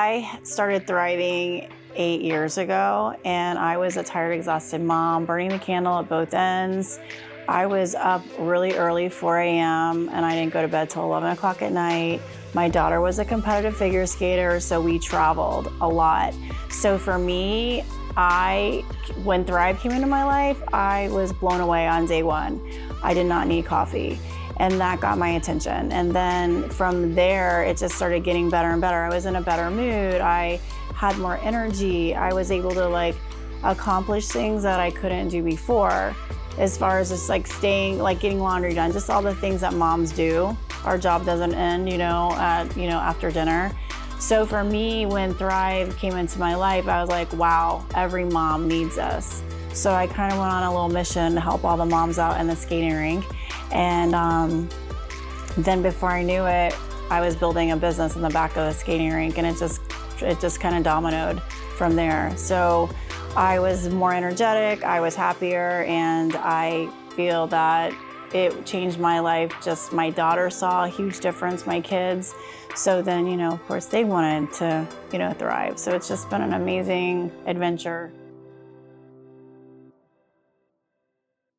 I started thriving 8 years ago, and I was a tired, exhausted mom, burning the candle at both ends. I was up really early, 4 a.m., and I didn't go to bed till 11 o'clock at night. My daughter was a competitive figure skater, so we traveled a lot. So for me, when Thrive came into my life, I was blown away on day one. I did not need coffee, and that got my attention. And then from there, it just started getting better and better. I was in a better mood. I had more energy. I was able to accomplish things that I couldn't do before, as far as just getting laundry done, just all the things that moms do. Our job doesn't end, after dinner. So for me, when Thrive came into my life, I was like, wow, every mom needs this. So I kind of went on a little mission to help all the moms out in the skating rink. And then before I knew it, I was building a business in the back of the skating rink, and it just kind of dominoed from there. So I was more energetic, I was happier, and I feel that it changed my life. Just my daughter saw a huge difference, my kids. So then, of course, they wanted to, thrive. So it's just been an amazing adventure.